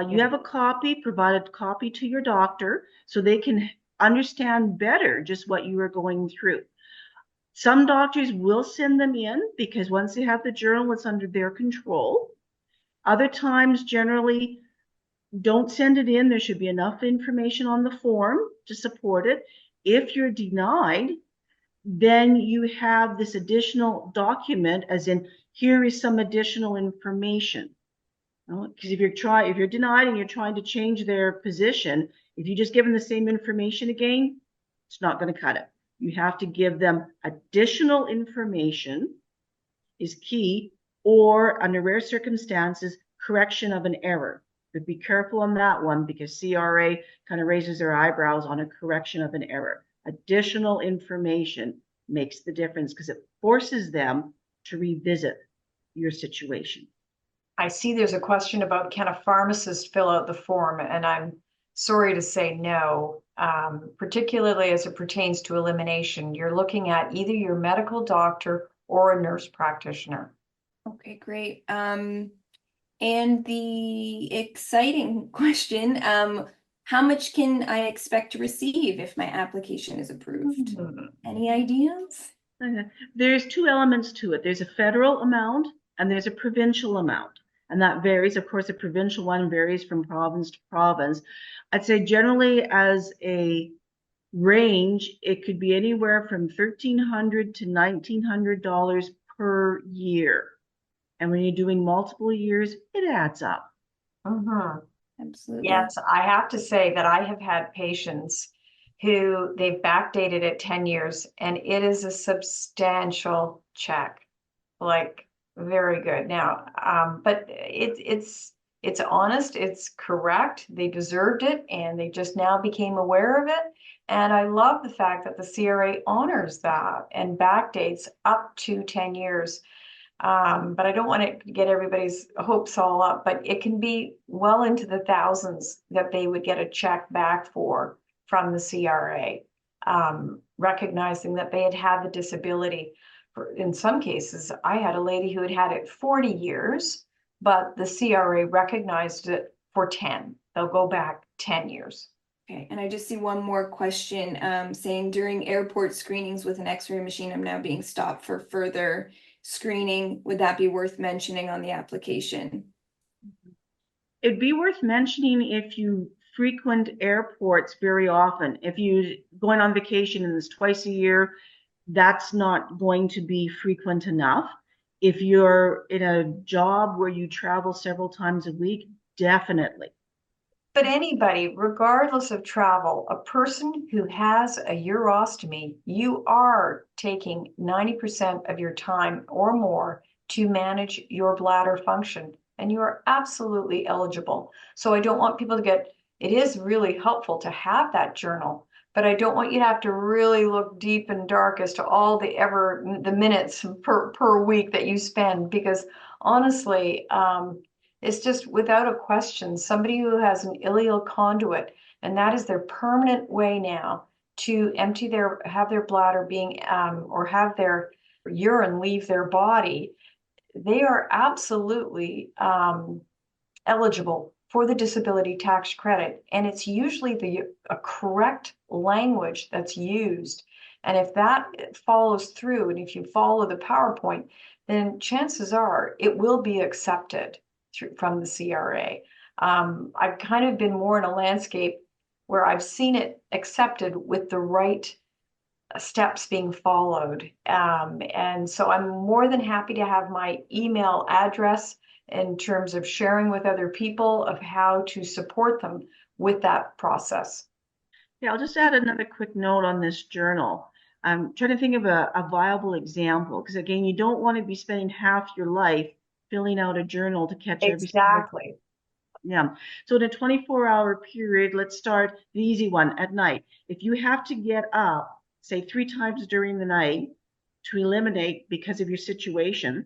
Speaker 3: You have a copy, provide a copy to your doctor so they can understand better just what you are going through. Some doctors will send them in because once they have the journal, it's under their control. Other times, generally, don't send it in. There should be enough information on the form to support it. If you're denied, then you have this additional document, as in, here is some additional information. Because if you're denied and you're trying to change their position, if you just give them the same information again, it's not going to cut it. You have to give them additional information is key, or under rare circumstances, correction of an error. But be careful on that one because CRA kind of raises their eyebrows on a correction of an error. Additional information makes the difference because it forces them to revisit your situation.
Speaker 2: I see there's a question about can a pharmacist fill out the form, and I'm sorry to say no, particularly as it pertains to elimination. You're looking at either your medical doctor or a nurse practitioner.
Speaker 1: Okay, great. And the exciting question, how much can I expect to receive if my application is approved? Any ideas?
Speaker 3: There's two elements to it. There's a federal amount and there's a provincial amount. And that varies. Of course, the provincial one varies from province to province. I'd say generally as a range, it could be anywhere from $1,300 to $1,900 per year. And when you're doing multiple years, it adds up.
Speaker 1: Absolutely.
Speaker 2: Yes, I have to say that I have had patients who they've backdated it 10 years, and it is a substantial check. Like, very good. Now, but it's honest, it's correct. They deserved it, and they just now became aware of it. And I love the fact that the CRA honors that and backdates up to 10 years. But I don't want to get everybody's hopes all up, but it can be well into the thousands that they would get a check back for from the CRA. recognizing that they had had the disability. In some cases, I had a lady who had had it 40 years, but the CRA recognized it for 10. They'll go back 10 years.
Speaker 1: Okay, and I just see one more question saying during airport screenings with an X-ray machine, I'm now being stopped for further screening. Would that be worth mentioning on the application?
Speaker 3: It'd be worth mentioning if you frequent airports very often. If you're going on vacation and it's twice a year, that's not going to be frequent enough. If you're in a job where you travel several times a week, definitely.
Speaker 2: But anybody, regardless of travel, a person who has a urostomy, you are taking 90% of your time or more to manage your bladder function, and you are absolutely eligible. So I don't want people to get, it is really helpful to have that journal, but I don't want you to have to really look deep and dark as to all the minutes per week that you spend, because honestly, it's just without a question, somebody who has an ileal conduit, and that is their permanent way now to have their bladder being, or have their urine leave their body, they are absolutely eligible for the disability tax credit. And it's usually a correct language that's used. And if that follows through, and if you follow the PowerPoint, then chances are it will be accepted from the CRA. I've kind of been more in a landscape where I've seen it accepted with the right steps being followed. And so I'm more than happy to have my email address in terms of sharing with other people of how to support them with that process.
Speaker 3: Yeah, I'll just add another quick note on this journal. I'm trying to think of a viable example, because again, you don't want to be spending half your life filling out a journal to catch every single.
Speaker 2: Exactly.
Speaker 3: Yeah. So in a 24-hour period, let's start the easy one at night. If you have to get up, say 3 times during the night to eliminate because of your situation,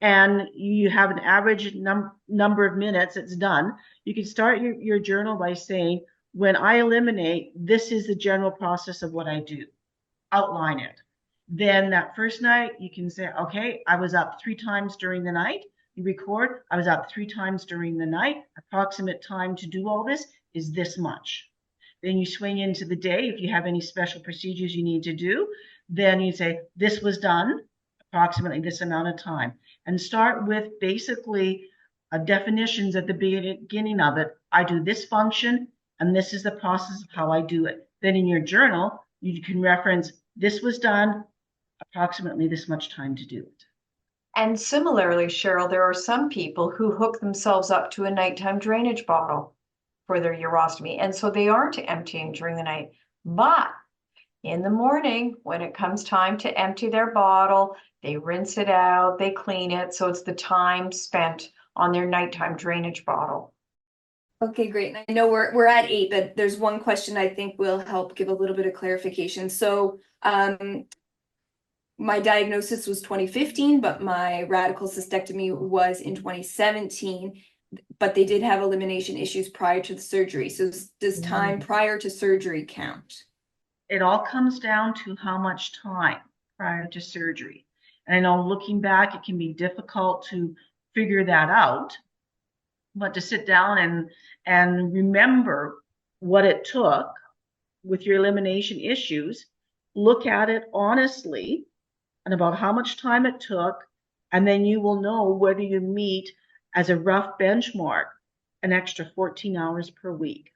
Speaker 3: and you have an average number of minutes it's done, you can start your journal by saying, when I eliminate, this is the general process of what I do. Outline it. Then that first night, you can say, okay, I was up 3 times during the night. You record, I was up 3 times during the night. Approximate time to do all this is this much. Then you swing into the day. If you have any special procedures you need to do, then you say, this was done approximately this amount of time. And start with basically definitions at the beginning of it. I do this function, and this is the process of how I do it. Then in your journal, you can reference, this was done, approximately this much time to do it.
Speaker 2: And similarly, Cheryl, there are some people who hook themselves up to a nighttime drainage bottle for their urostomy. And so they aren't emptying during the night. But in the morning, when it comes time to empty their bottle, they rinse it out, they clean it. So it's the time spent on their nighttime drainage bottle.
Speaker 1: Okay, great. And I know we're at 8, but there's one question I think will help give a little bit of clarification. So my diagnosis was 2015, but my radical cystectomy was in 2017, but they did have elimination issues prior to the surgery. So does time prior to surgery count?
Speaker 3: It all comes down to how much time prior to surgery. And I know looking back, it can be difficult to figure that out, but to sit down and remember what it took with your elimination issues, look at it honestly and about how much time it took, and then you will know whether you meet, as a rough benchmark, an extra 14 hours per week.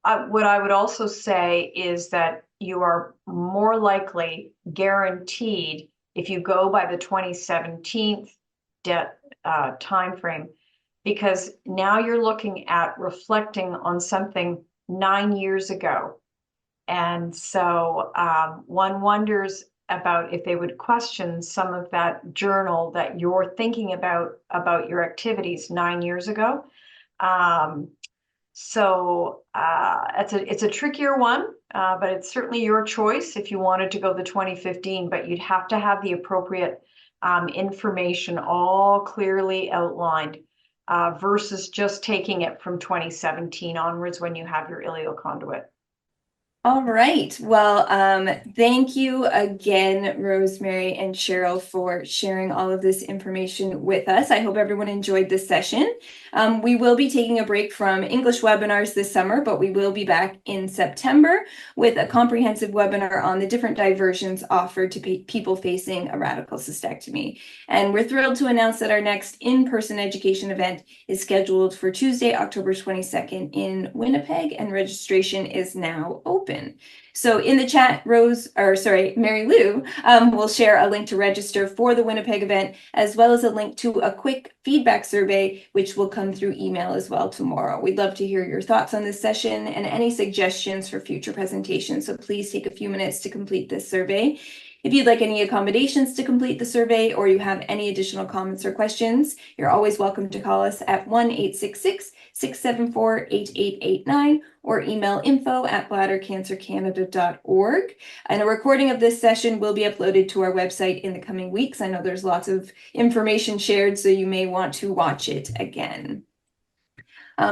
Speaker 2: What I would also say is that you are more likely guaranteed, if you go by the 2017 timeframe, because now you're looking at reflecting on something 9 years ago. And so one wonders about if they would question some of that journal that you're thinking about your activities 9 years ago. So it's a trickier one, but it's certainly your choice if you wanted to go the 2015, but you'd have to have the appropriate information all clearly outlined versus just taking it from 2017 onwards when you have your ileal conduit.
Speaker 1: All right. Well, thank you again, Rosemary and Cheryl, for sharing all of this information with us. I hope everyone enjoyed this session. We will be taking a break from English webinars this summer, but we will be back in September with a comprehensive webinar on the different diversions offered to people facing a radical cystectomy. And we're thrilled to announce that our next in-person education event is scheduled for Tuesday, October 22nd in Winnipeg, and registration is now open. So in the chat, Mary Lou will share a link to register for the Winnipeg event, as well as a link to a quick feedback survey, which will come through email as well tomorrow. We'd love to hear your thoughts on this session and any suggestions for future presentations. So please take a few minutes to complete this survey. If you'd like any accommodations to complete the survey, or you have any additional comments or questions, you're always welcome to call us at 1-866-674-8889 or email info@bladdercancercanada.org. And a recording of this session will be uploaded to our website in the coming weeks. I know there's lots of information shared, so you may want to watch it again.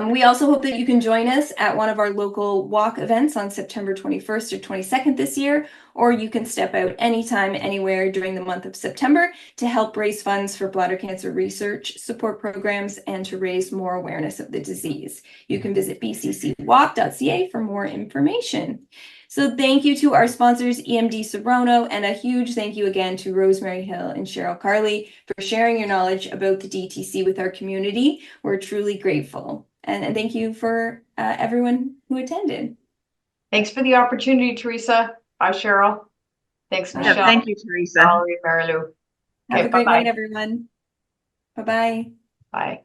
Speaker 1: We also hope that you can join us at one of our local NSWOCC events on September 21st or 22nd this year, or you can step out anytime, anywhere during the month of September to help raise funds for bladder cancer research, support programs, and to raise more awareness of the disease. You can visit bccwalk.ca for more information. So thank you to our sponsors, EMD Serono, and a huge thank you again to Rosemary Hill and Cheryl Carley for sharing your knowledge about the DTC with our community. We're truly grateful. And thank you for everyone who attended.
Speaker 2: Thanks for the opportunity, Teresa. Bye, Cheryl. Thanks, Michelle.
Speaker 3: Yeah, thank you, Teresa.
Speaker 2: Valerie, Mary Lou.
Speaker 1: Have
Speaker 2: Okay,
Speaker 1: a great
Speaker 2: bye-bye.
Speaker 1: night, everyone. Bye-bye.
Speaker 2: Bye.